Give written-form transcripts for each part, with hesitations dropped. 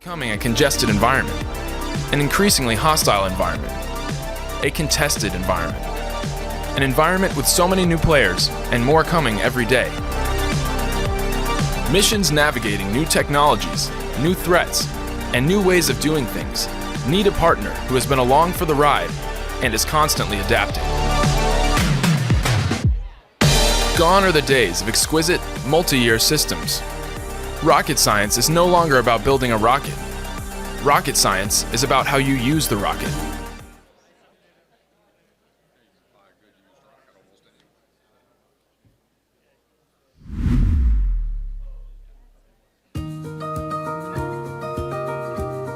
Becoming a congested environment, an increasingly hostile environment, a contested environment, an environment with so many new players and more coming every day. Missions navigating new technologies, new threats, and new ways of doing things need a partner who has been along for the ride and is constantly adapting. Gone are the days of exquisite, multi-year systems. Rocket science is no longer about building a rocket. Rocket science is about how you use the rocket.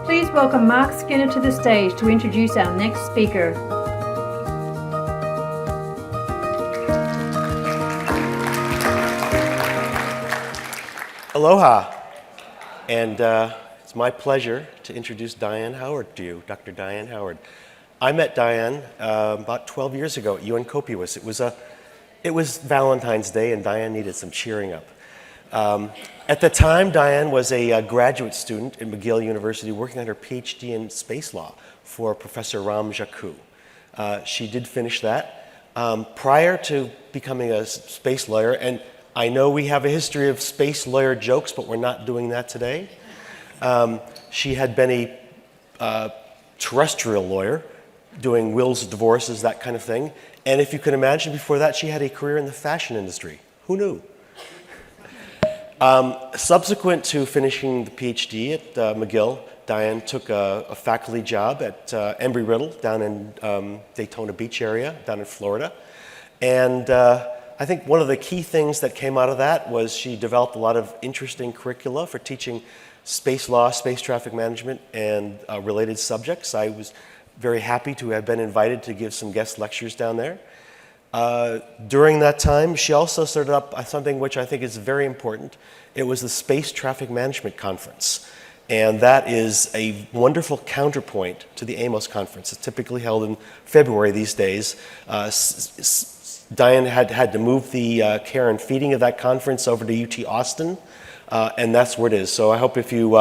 Please welcome Mark Skinner to the stage to introduce our next speaker. Aloha, and it's my pleasure to introduce Diane Howard to you, Dr. Diane Howard. I met Diane about 12 years ago at UNCOPUOS. It was Valentine's Day, and Diane needed some cheering up. At the time, Diane was a graduate student at McGill University working on her PhD in space law for Professor Ram Jacou. She did finish that. Prior to becoming a space lawyer, and I know we have a history of space lawyer jokes, but we're not doing that today. She had been a terrestrial lawyer, doing wills, divorces, that kind of thing. And if you can imagine, before that, she had a career in the fashion industry. Who knew? Subsequent to finishing the PhD at McGill, Diane took a faculty job at Embry-Riddle down in Daytona Beach area, down in Florida. And I think one of the key things that came out of that was she developed a lot of interesting curricula for teaching space law, space traffic management, and related subjects. I was very happy to have been invited to give some guest lectures down there. During that time, she also started up something which I think is very important. It was the Space Traffic Management Conference. And that is a wonderful counterpoint to the AMOS conference. It's typically held in February these days. Diane had to move the care and feeding of that conference over to UT Austin, and that's where it is. So I hope if you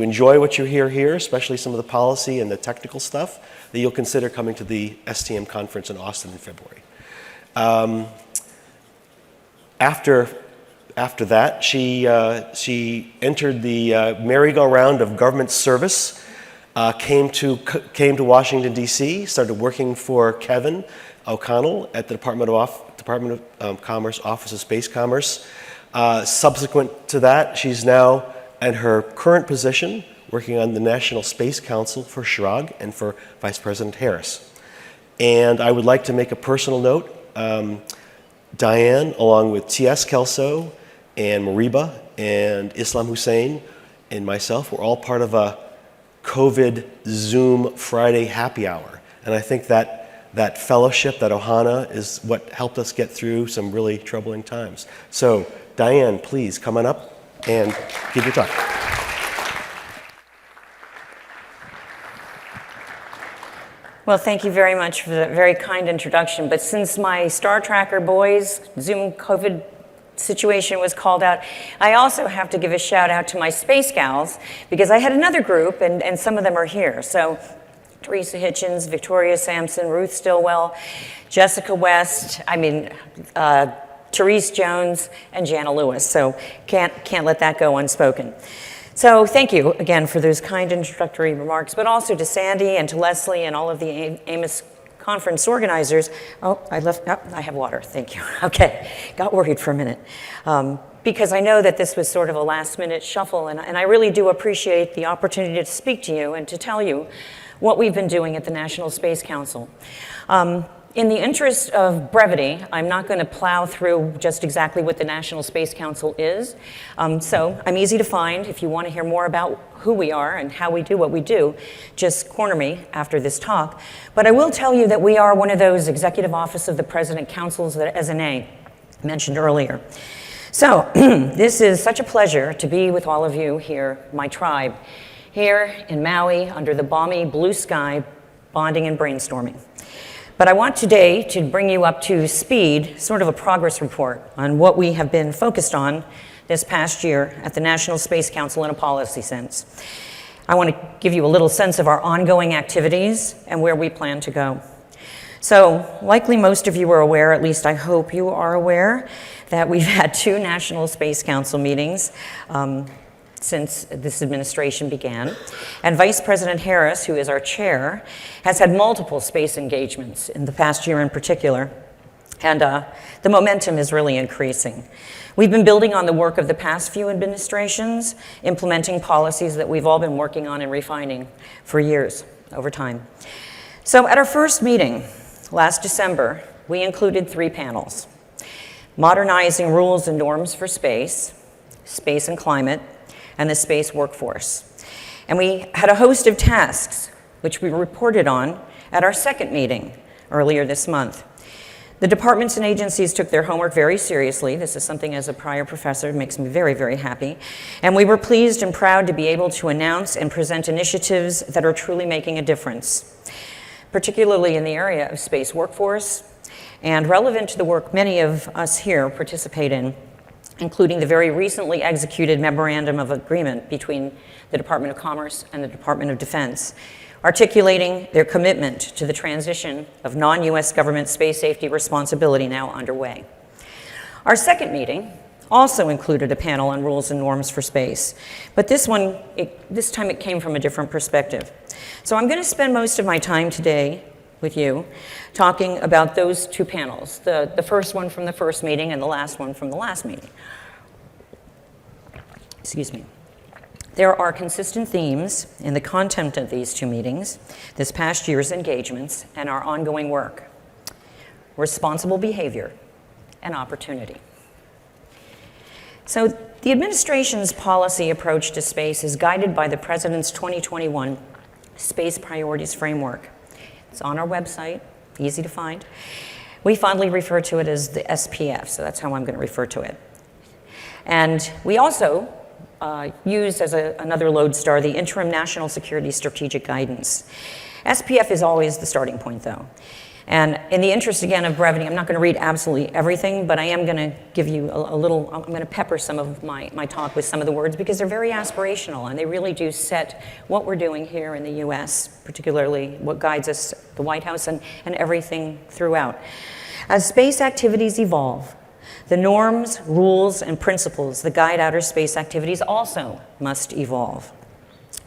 enjoy what you hear here, especially some of the policy and the technical stuff, that you'll consider coming to the STM conference in Austin in February. After that, she entered the merry-go-round of government service, came to Washington, D.C., started working for Kevin O'Connell at the Department of Commerce, Office of Space Commerce. Subsequent to that, she's now in her current position working on the National Space Council for Chirag and for Vice President Harris. And I would like to make a personal note. Diane, along with T.S. Kelso and Mariba and Islam Hussein and myself, were all part of a COVID Zoom Friday happy hour. And I think that fellowship, that ohana, is what helped us get through some really troubling times. So, Diane, please come on up and give your talk. Well, thank you very much for the very kind introduction. But since my Star Tracker boys Zoom COVID situation was called out, I also have to give a shout out to my Space Gals, because I had another group, and some of them are here. So Teresa Hitchens, Victoria Sampson, Ruth Stillwell, Jessica West, Therese Jones, and Jana Lewis. So can't let that go unspoken. So thank you again for those kind introductory remarks, but also to Sandy and to Leslie and all of the AMOS conference organizers. I have water, thank you. Okay, got worried for a minute. Because I know that this was sort of a last minute shuffle, and I really do appreciate the opportunity to speak to you and to tell you what we've been doing at the National Space Council. In the interest of brevity, I'm not going to plow through just exactly what the National Space Council is. So I'm easy to find. If you want to hear more about who we are and how we do what we do, just corner me after this talk. But I will tell you that we are one of those Executive Office of the President Councils that SNA mentioned earlier. So this is such a pleasure to be with all of you here, my tribe, here in Maui under the balmy blue sky, bonding and brainstorming. But I want today to bring you up to speed, sort of a progress report on what we have been focused on this past year at the National Space Council in a policy sense. I want to give you a little sense of our ongoing activities and where we plan to go. So, likely most of you are aware, at least I hope you are aware, that we've had 2 National Space Council meetings since this administration began. And Vice President Harris, who is our chair, has had multiple space engagements in the past year in particular. And the momentum is really increasing. We've been building on the work of the past few administrations, implementing policies that we've all been working on and refining for years, over time. So at our first meeting last December, we included 3 panels: modernizing rules and norms for space, space and climate, and the space workforce. And we had a host of tasks, which we reported on at our second meeting earlier this month. The departments and agencies took their homework very seriously. This is something, as a prior professor, makes me very, very happy. And we were pleased and proud to be able to announce and present initiatives that are truly making a difference, particularly in the area of space workforce and relevant to the work many of us here participate in, including the very recently executed Memorandum of Agreement between the Department of Commerce and the Department of Defense, articulating their commitment to the transition of non-US government space safety responsibility now underway. Our second meeting also included a panel on rules and norms for space, but this time it came from a different perspective. So I'm going to spend most of my time today with you talking about those 2 panels, the first one from the first meeting and the last one from the last meeting. Excuse me. There are consistent themes in the content of these 2 meetings, this past year's engagements, and our ongoing work: responsible behavior and opportunity. So the administration's policy approach to space is guided by the President's 2021 Space Priorities Framework. It's on our website, easy to find. We fondly refer to it as the SPF, so that's how I'm going to refer to it. And we also use as another lodestar the Interim National Security Strategic Guidance. SPF is always the starting point, though. And in the interest, again, of brevity, I'm not going to read absolutely everything, but I am going to give you a little, I'm going to pepper some of my talk with some of the words because they're very aspirational and they really do set what we're doing here in the US, particularly what guides us, the White House, and everything throughout. As space activities evolve, the norms, rules, and principles that guide outer space activities also must evolve.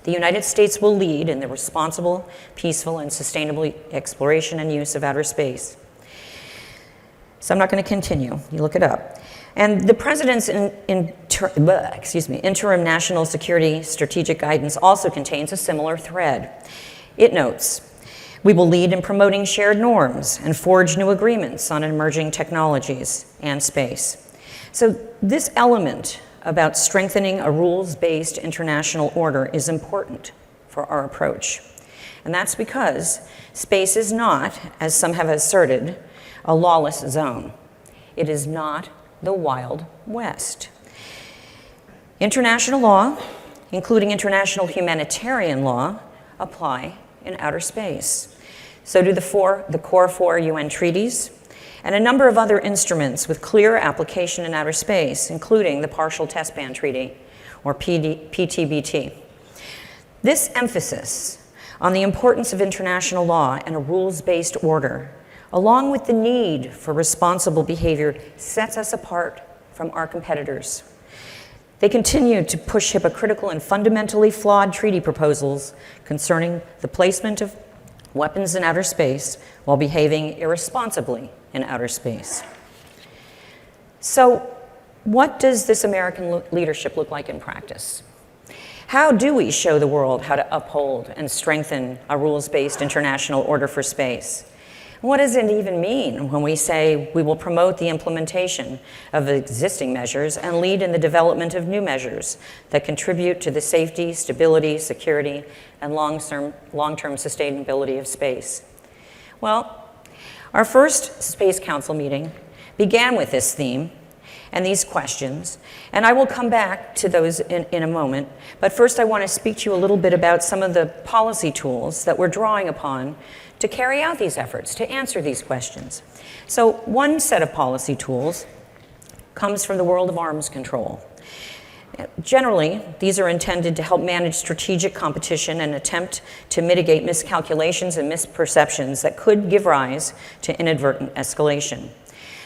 The United States will lead in the responsible, peaceful, and sustainable exploration and use of outer space. So I'm not going to continue. You look it up. And the President's Interim National Security Strategic Guidance also contains a similar thread. It notes, we will lead in promoting shared norms and forge new agreements on emerging technologies and space. So this element about strengthening a rules-based international order is important for our approach. And that's because space is not, as some have asserted, a lawless zone. It is not the Wild West. International law, including international humanitarian law, apply in outer space. So do the core 4 UN treaties, and a number of other instruments with clear application in outer space, including the Partial Test Ban Treaty, or PTBT. This emphasis on the importance of international law and a rules-based order, along with the need for responsible behavior, sets us apart from our competitors. They continue to push hypocritical and fundamentally flawed treaty proposals concerning the placement of weapons in outer space while behaving irresponsibly in outer space. So, what does this American leadership look like in practice? How do we show the world how to uphold and strengthen a rules-based international order for space? What does it even mean when we say we will promote the implementation of existing measures and lead in the development of new measures that contribute to the safety, stability, security, and long-term sustainability of space? Well, our first Space Council meeting began with this theme and these questions, and I will come back to those in a moment. But first I want to speak to you a little bit about some of the policy tools that we're drawing upon to carry out these efforts, to answer these questions. So one set of policy tools comes from the world of arms control. Generally, these are intended to help manage strategic competition and attempt to mitigate miscalculations and misperceptions that could give rise to inadvertent escalation.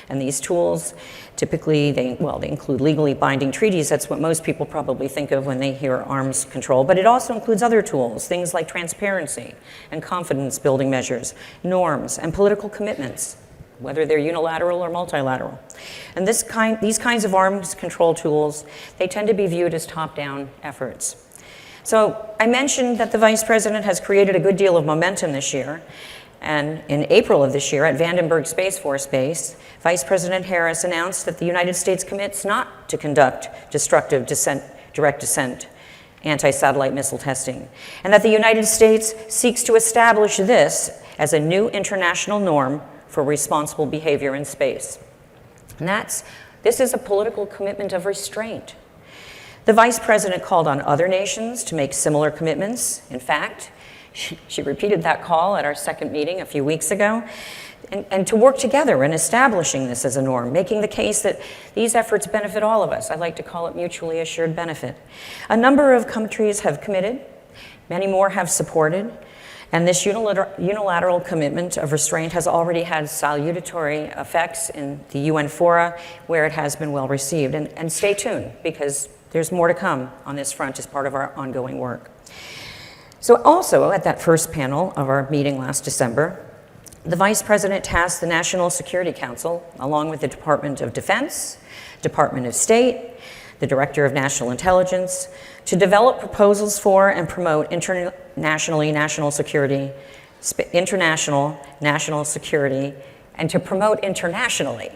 And these tools, typically, they include legally binding treaties. That's what most people probably think of when they hear arms control. But it also includes other tools, things like transparency and confidence building measures, norms, and political commitments, whether they're unilateral or multilateral. And these kinds of arms control tools, they tend to be viewed as top-down efforts. So I mentioned that the Vice President has created a good deal of momentum this year. And in April of this year at Vandenberg Space Force Base, Vice President Harris announced that the United States commits not to conduct destructive direct descent anti-satellite missile testing, and that the United States seeks to establish this as a new international norm for responsible behavior in space. And this is a political commitment of restraint. The Vice President called on other nations to make similar commitments. In fact, she repeated that call at our second meeting a few weeks ago, and to work together in establishing this as a norm, making the case that these efforts benefit all of us. I like to call it mutually assured benefit. A number of countries have committed, many more have supported, and this unilateral commitment of restraint has already had salutatory effects in the UN fora, where it has been well received. And stay tuned, because there's more to come on this front as part of our ongoing work. So also, at that first panel of our meeting last December, the Vice President tasked the National Security Council, along with the Department of Defense, Department of State, the Director of National Intelligence, to develop proposals for and promote international national security, and to promote internationally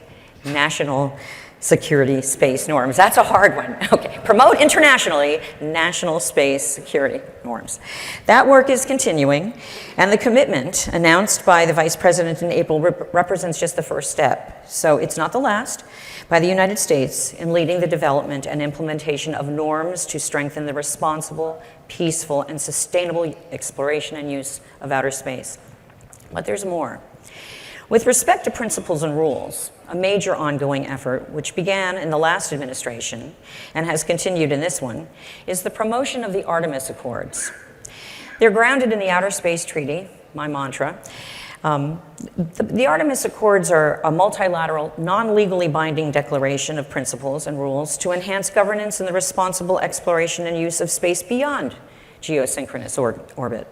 national security space norms. That's a hard one. Okay, promote internationally national space security norms. That work is continuing, and the commitment announced by the Vice President in April represents just the first step. So it's not the last, by the United States in leading the development and implementation of norms to strengthen the responsible, peaceful, and sustainable exploration and use of outer space. But there's more. With respect to principles and rules, a major ongoing effort, which began in the last administration and has continued in this one, is the promotion of the Artemis Accords. They're grounded in the Outer Space Treaty, my mantra. The Artemis Accords are a multilateral, non-legally binding declaration of principles and rules to enhance governance in the responsible exploration and use of space beyond geosynchronous orbit.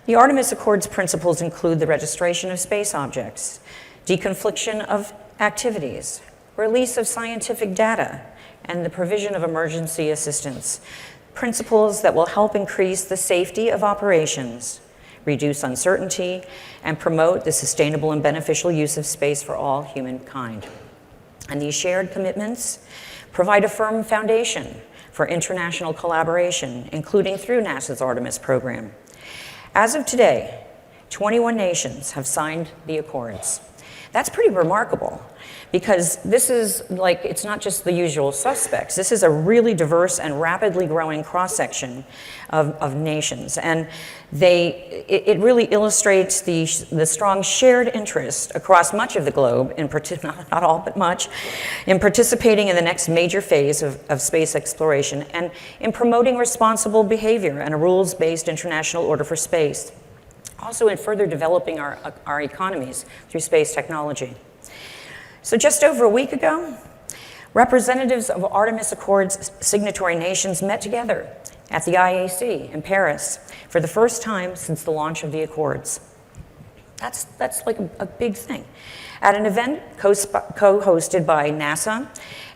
The Artemis Accords principles include the registration of space objects, deconfliction of activities, release of scientific data, and the provision of emergency assistance, principles that will help increase the safety of operations, reduce uncertainty, and promote the sustainable and beneficial use of space for all humankind. And these shared commitments provide a firm foundation for international collaboration, including through NASA's Artemis program. As of today, 21 nations have signed the Accords. That's pretty remarkable, because this is it's not just the usual suspects. This is a really diverse and rapidly growing cross-section of nations. And it really illustrates the strong shared interest across much of the globe, not all, but much, in participating in the next major phase of space exploration and in promoting responsible behavior and a rules-based international order for space. Also in further developing our economies through space technology. So just over a week ago, representatives of Artemis Accords signatory nations met together at the IAC in Paris for the first time since the launch of the Accords. That's like a big thing. At an event co-hosted by NASA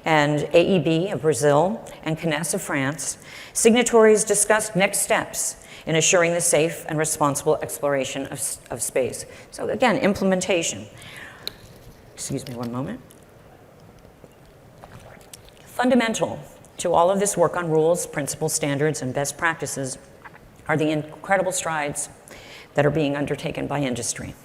and AEB of Brazil and CNES of France, signatories discussed next steps in assuring the safe and responsible exploration of space. So again, implementation. Excuse me one moment. Fundamental to all of this work on rules, principles, standards, and best practices are the incredible strides that are being undertaken by industry.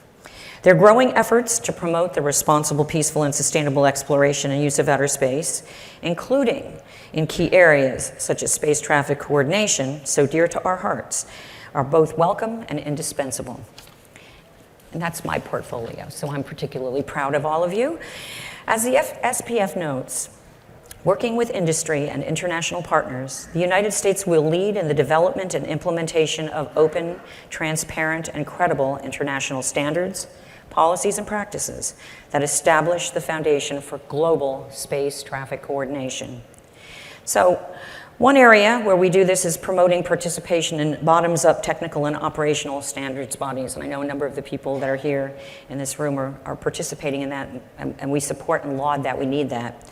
There are growing efforts to promote the responsible, peaceful, and sustainable exploration and use of outer space, including in key areas such as space traffic coordination, so dear to our hearts, are both welcome and indispensable. And that's my portfolio, so I'm particularly proud of all of you. As the SPF notes, Working with industry and international partners, the United States will lead in the development and implementation of open, transparent, and credible international standards, policies, and practices that establish the foundation for global space traffic coordination. So, one area where we do this is promoting participation in bottoms-up technical and operational standards bodies. And I know a number of the people that are here in this room are participating in that, and we support and laud that. We need that.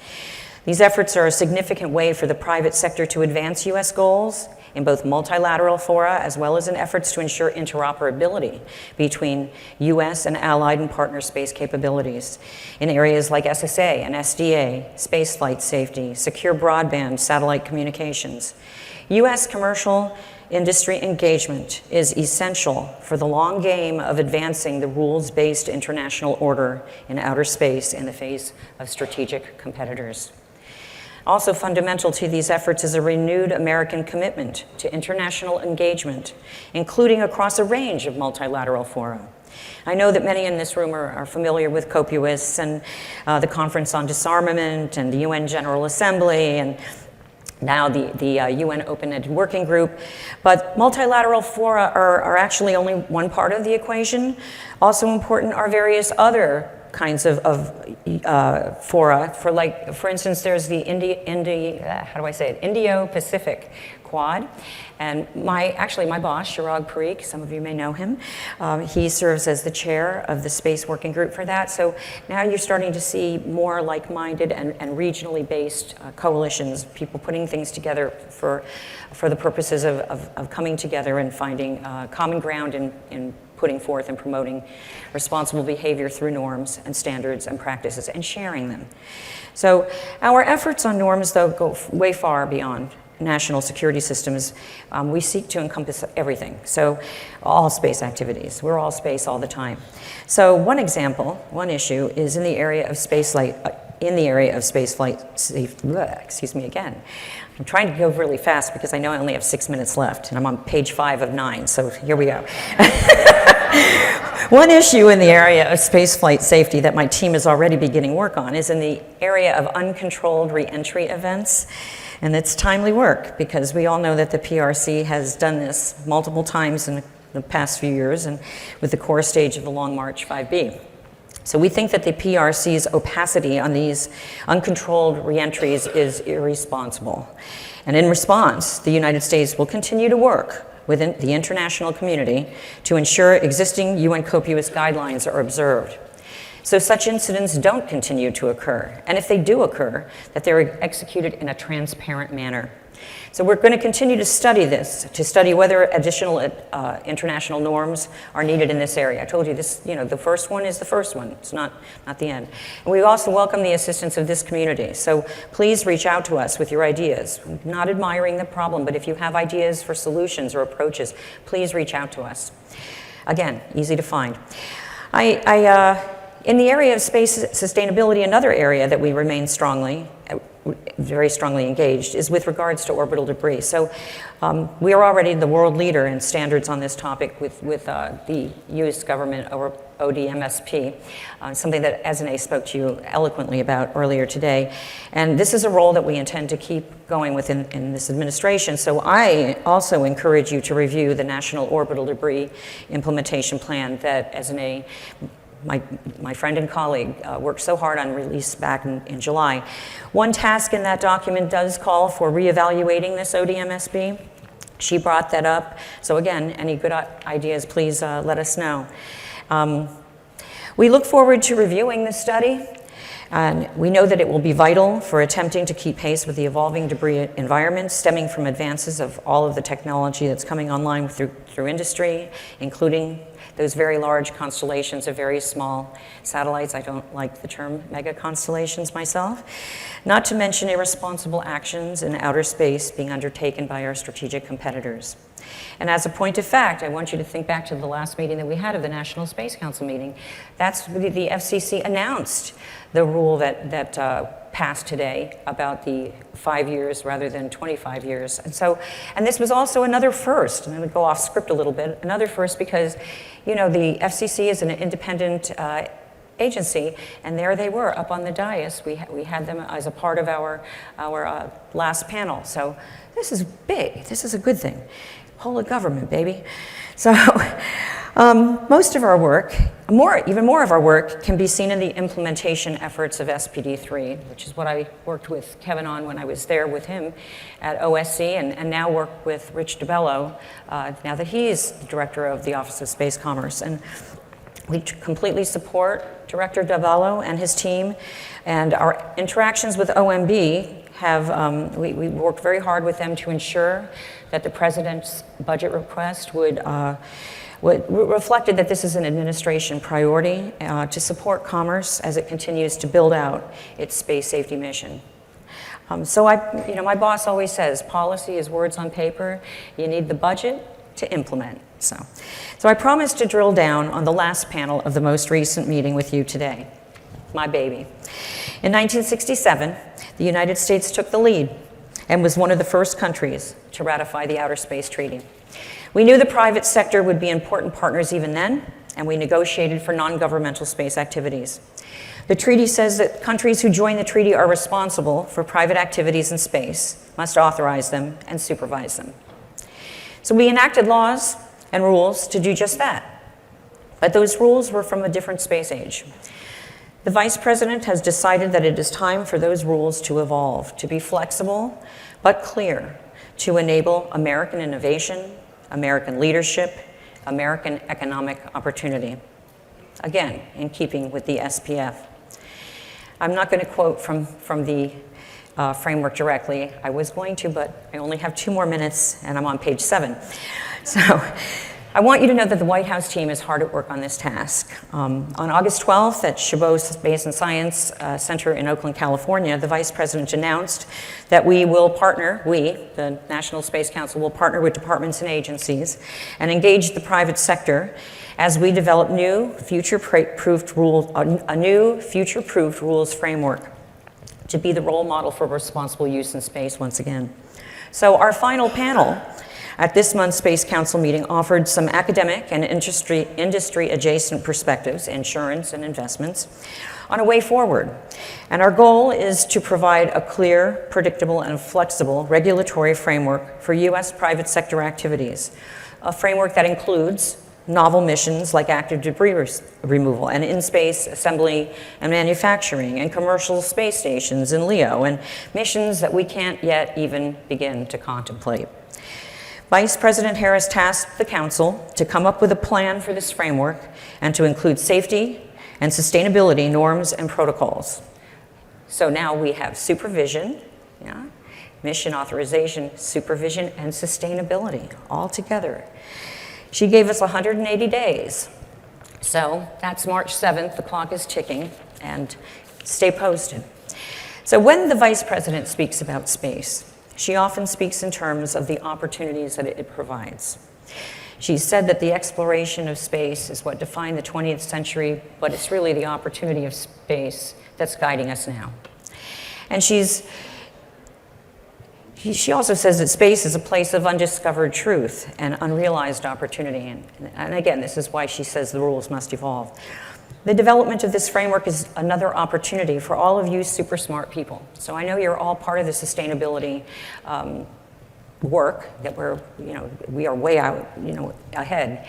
These efforts are a significant way for the private sector to advance U.S. goals in both multilateral fora as well as in efforts to ensure interoperability between U.S. and allied and partner space capabilities in areas like SSA and SDA, spaceflight safety, secure broadband satellite communications. U.S. commercial industry engagement is essential for the long game of advancing the rules-based international order in outer space in the face of strategic competitors. Also fundamental to these efforts is a renewed American commitment to international engagement, including across a range of multilateral fora. I know that many in this room are familiar with COPUOS and the Conference on Disarmament and the UN General Assembly and now the UN Open-Ended Working Group, but multilateral fora are actually only one part of the equation. Also important are various other kinds of fora. For instance, there's the Indo-Pacific Quad, and my boss, Chirag Parikh, some of you may know him, he serves as the chair of the Space Working Group for that. So now you're starting to see more like-minded and regionally based coalitions, people putting things together for the purposes of coming together and finding common ground in putting forth and promoting responsible behavior through norms and standards and practices and sharing them. So our efforts on norms, though, go way far beyond national security systems. We seek to encompass everything. So all space activities. We're all space all the time. So one example, one issue is in the area of spaceflight. Excuse me again. I'm trying to go really fast because I know I only have 6 minutes left, and I'm on page 5 of 9, so here we go. One issue in the area of spaceflight safety that my team is already beginning work on is in the area of uncontrolled re-entry events. And it's timely work because we all know that the PRC has done this multiple times in the past few years and with the core stage of the Long March 5B. So we think that the PRC's opacity on these uncontrolled reentries is irresponsible. And in response, the United States will continue to work within the international community to ensure existing UN COPUOS guidelines are observed. So such incidents don't continue to occur. And if they do occur, that they're executed in a transparent manner. So we're going to continue to study this, to study whether additional international norms are needed in this area. I told you this, the first one is the first one. It's not the end. And we also welcome the assistance of this community. So please reach out to us with your ideas. Not admiring the problem, but if you have ideas for solutions or approaches, please reach out to us. Again, easy to find. In the area of space sustainability, another area that we remain very strongly engaged is with regards to orbital debris. So we are already the world leader in standards on this topic with the US government ODMSP, something that Esene spoke to you eloquently about earlier today. And this is a role that we intend to keep going within in this administration. So I also encourage you to review the National Orbital Debris Implementation Plan that Esene, my friend and colleague, worked so hard on release back in July. One task in that document does call for reevaluating this ODMSB. She brought that up. So again, any good ideas, please let us know. We look forward to reviewing this study. And we know that it will be vital for attempting to keep pace with the evolving debris environment stemming from advances of all of the technology that's coming online through industry, including those very large constellations of very small satellites. I don't like the term mega constellations myself. Not to mention irresponsible actions in outer space being undertaken by our strategic competitors. And as a point of fact, I want you to think back to the last meeting that we had of the National Space Council meeting. That's the FCC announced the rule that passed today about the 5 years rather than 25 years. And this was also another first, and I'm going to go off script a little bit, another first because, the FCC is an independent agency, and there they were up on the dais. We had them as a part of our last panel. So this is big. This is a good thing. Whole of government, baby. So most of our work, even more of our work, can be seen in the implementation efforts of SPD3, which is what I worked with Kevin on when I was there with him at OSC, and now work with Rich DeBello, now that he's the director of the Office of Space Commerce. And we completely support Director DeBello and his team, and our interactions with OMB have, we worked very hard with them to ensure that the president's budget request reflected that this is an administration priority to support commerce as it continues to build out its space safety mission. So my boss always says, policy is words on paper. You need the budget to implement. So I promised to drill down on the last panel of the most recent meeting with you today, my baby. In 1967, the United States took the lead and was one of the first countries to ratify the Outer Space Treaty. We knew the private sector would be important partners even then, and we negotiated for non-governmental space activities. The treaty says that countries who join the treaty are responsible for private activities in space, must authorize them and supervise them. So we enacted laws and rules to do just that. But those rules were from a different space age. The Vice President has decided that it is time for those rules to evolve, to be flexible but clear, to enable American innovation, American leadership, American economic opportunity. Again, in keeping with the SPF. I'm not going to quote from the framework directly. I was going to, but I only have 2 more minutes, and I'm on page 7. So I want you to know that the White House team is hard at work on this task. On August 12th at Chabot Space and Science Center in Oakland, California, the Vice President announced that we, the National Space Council, will partner with departments and agencies and engage the private sector as we develop a new future-proofed rules framework to be the role model for responsible use in space once again. So our final panel at this month's Space Council meeting offered some academic and industry-adjacent perspectives, insurance and investments, on a way forward. And our goal is to provide a clear, predictable, and flexible regulatory framework for U.S. private sector activities, a framework that includes novel missions like active debris removal and in-space assembly and manufacturing and commercial space stations in LEO and missions that we can't yet even begin to contemplate. Vice President Harris tasked the Council to come up with a plan for this framework and to include safety and sustainability norms and protocols. So now we have supervision, mission authorization, supervision, and sustainability all together. She gave us 180 days. So that's March 7th, the clock is ticking, and stay posted. So when the Vice President speaks about space, she often speaks in terms of the opportunities that it provides. She said that the exploration of space is what defined the 20th century, but it's really the opportunity of space that's guiding us now. And she also says that space is a place of undiscovered truth and unrealized opportunity. And again, this is why she says the rules must evolve. The development of this framework is another opportunity for all of you super smart people. So I know you're all part of the sustainability work that we are way out, ahead,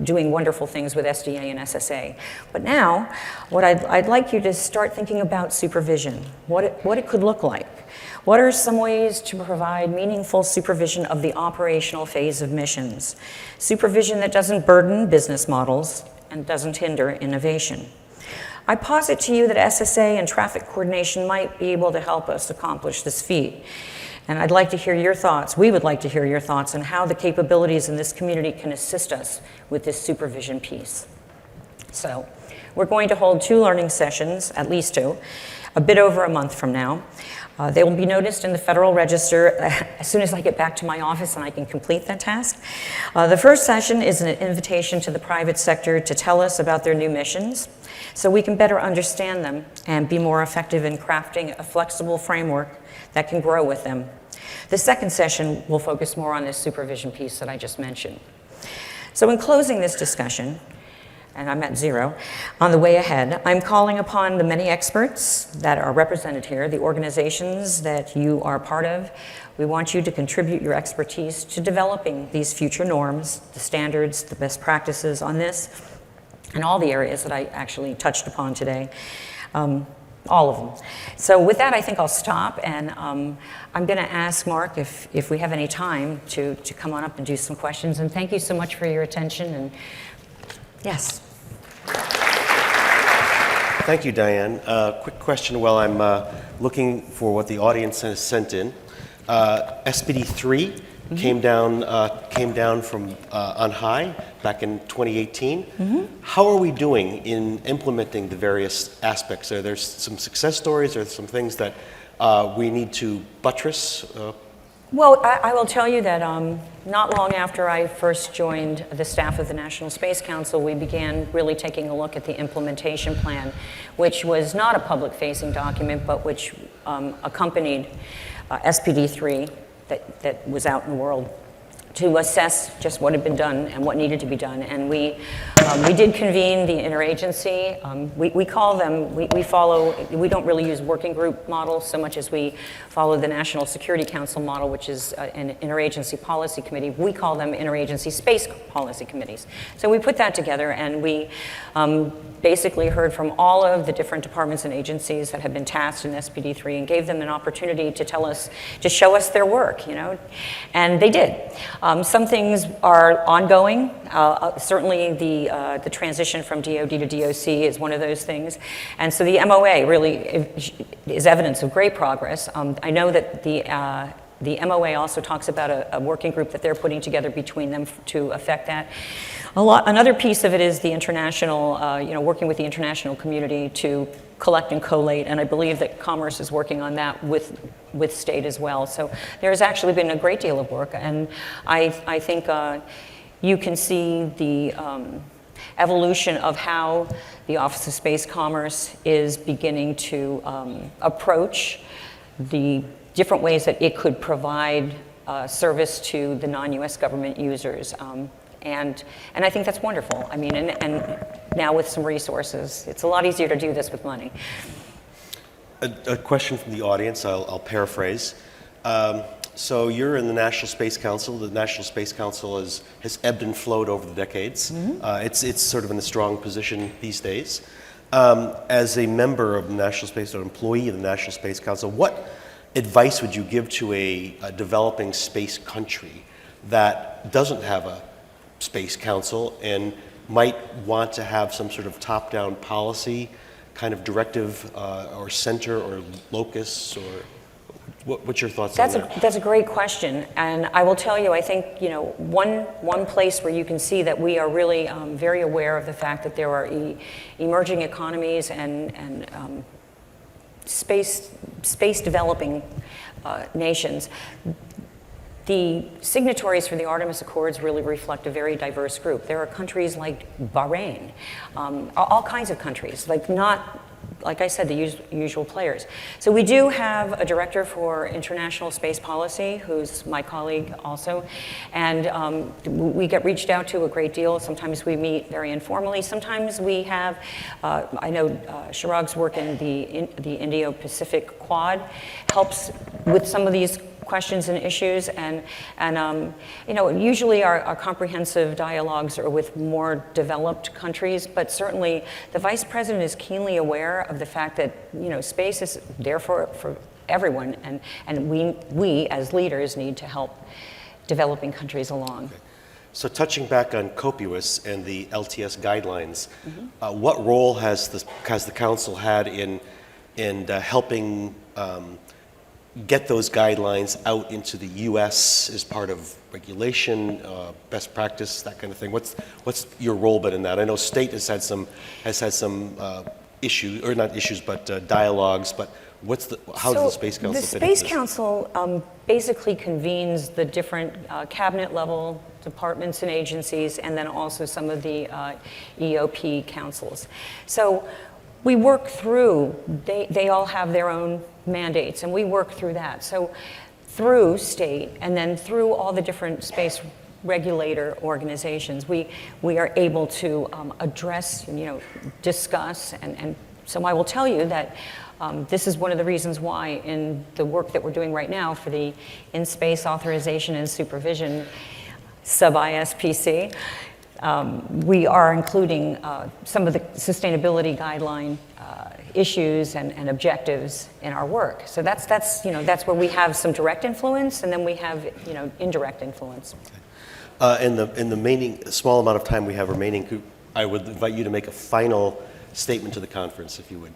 doing wonderful things with SDA and SSA. But now, what I'd like you to start thinking about supervision, what it could look like. What are some ways to provide meaningful supervision of the operational phase of missions? Supervision that doesn't burden business models and doesn't hinder innovation. I posit to you that SSA and traffic coordination might be able to help us accomplish this feat. And I'd like to hear your thoughts. We would like to hear your thoughts on how the capabilities in this community can assist us with this supervision piece. So we're going to hold 2 learning sessions, at least 2, a bit over a month from now. They will be noticed in the Federal Register as soon as I get back to my office and I can complete that task. The first session is an invitation to the private sector to tell us about their new missions so we can better understand them and be more effective in crafting a flexible framework that can grow with them. The second session will focus more on this supervision piece that I just mentioned. So in closing this discussion, and I'm at 0, on the way ahead. I'm calling upon the many experts that are represented here, the organizations that you are part of. We want you to contribute your expertise to developing these future norms, the standards, the best practices on this, and all the areas that I actually touched upon today. All of them. So with that, I think I'll stop, and I'm going to ask Mark if we have any time to come on up and do some questions. And thank you so much for your attention. And yes. Thank you, Diane. Quick question while I'm looking for what the audience has sent in. SPD 3 came down from on high back in 2018. How are we doing in implementing the various aspects? Are there some success stories or some things that we need to buttress? Well, I will tell you that not long after I first joined the staff of the National Space Council, we began really taking a look at the implementation plan, which was not a public-facing document, but which accompanied SPD 3 that was out in the world, to assess just what had been done and what needed to be done. And we did convene the interagency. We call them, we follow, we don't really use working group models so much as we follow the National Security Council model, which is an interagency policy committee. We call them interagency space policy committees. So we put that together, and we basically heard from all of the different departments and agencies that have been tasked in SPD 3 and gave them an opportunity to tell us, to show us their work, you know, and they did. Some things are ongoing. Certainly the transition from DoD to DOC is one of those things. And so the MOA really is evidence of great progress. I know that the MOA also talks about a working group that they're putting together between them to affect that. Another piece of it is the international, working with the international community to collect and collate, and I believe that Commerce is working on that with state as well. So there's actually been a great deal of work, and I think you can see the evolution of how the Office of Space Commerce is beginning to approach the different ways that it could provide service to the non-US government users. And I think that's wonderful. I mean, and now with some resources, it's a lot easier to do this with money. A question from the audience, I'll paraphrase. So you're in the National Space Council. The National Space Council has ebbed and flowed over the decades. It's sort of in a strong position these days. As a member of the National Space, or employee of the National Space Council, what advice would you give to a developing space country that doesn't have a Space Council and might want to have some sort of top-down policy kind of directive or center or locus, or what's your thoughts on that? That's a great question, and I will tell you, I think, you know, one place where you can see that we are really very aware of the fact that there are emerging economies and space developing nations. The signatories for the Artemis Accords really reflect a very diverse group. There are countries like Bahrain, all kinds of countries, like I said, the usual players. So we do have a director for international space policy, who's my colleague also, and we get reached out to a great deal. Sometimes we meet very informally. Sometimes we have, I know Chirag's work in the Indo-Pacific Quad helps with some of these questions and issues, and you know, usually our comprehensive dialogues are with more developed countries, but certainly the Vice President is keenly aware of the fact that, you know, space is there for everyone, and we as leaders need to help developing countries along. Okay. So touching back on COPUOS and the LTS guidelines, what role has the Council had in helping get those guidelines out into the U.S. as part of regulation, best practice, that kind of thing? What's your role been in that? I know state has had some issues, or not issues, but dialogues. But how does the Space Council fit into this? The Space Council basically convenes the different cabinet level departments and agencies, and then also some of the EOP councils. So we work through, they all have their own mandates, and we work through that. So through state, and then through all the different space regulator organizations. We are able to address, discuss, and so I will tell you that this is one of the reasons why in the work that we're doing right now for the in-space authorization and supervision sub-ISPC, we are including some of the sustainability guideline issues and objectives in our work. So that's where we have some direct influence, and then we have indirect influence. In the small amount of time we have remaining, I would invite you to make a final statement to the conference, if you would.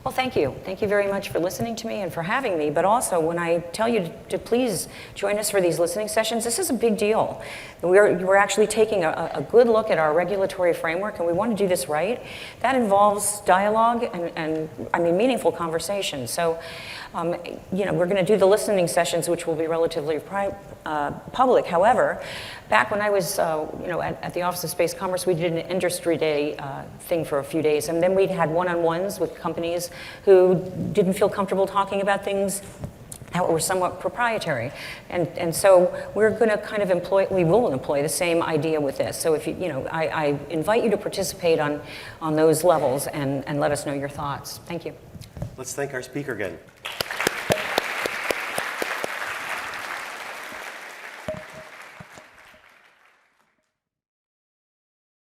Well, thank you. Thank you very much for listening to me and for having me. But also, when I tell you to please join us for these listening sessions, this is a big deal. We're actually taking a good look at our regulatory framework, and we want to do this right. That involves dialogue and meaningful conversation. So, we're going to do the listening sessions, which will be relatively public. However, back when I was, at the Office of Space Commerce, we did an industry day thing for a few days, and then we had one-on-ones with companies who didn't feel comfortable talking about things that were somewhat proprietary. And so we're going to kind of we will employ the same idea with this. So if I invite you to participate on those levels and let us know your thoughts. Thank you. Let's thank our speaker again.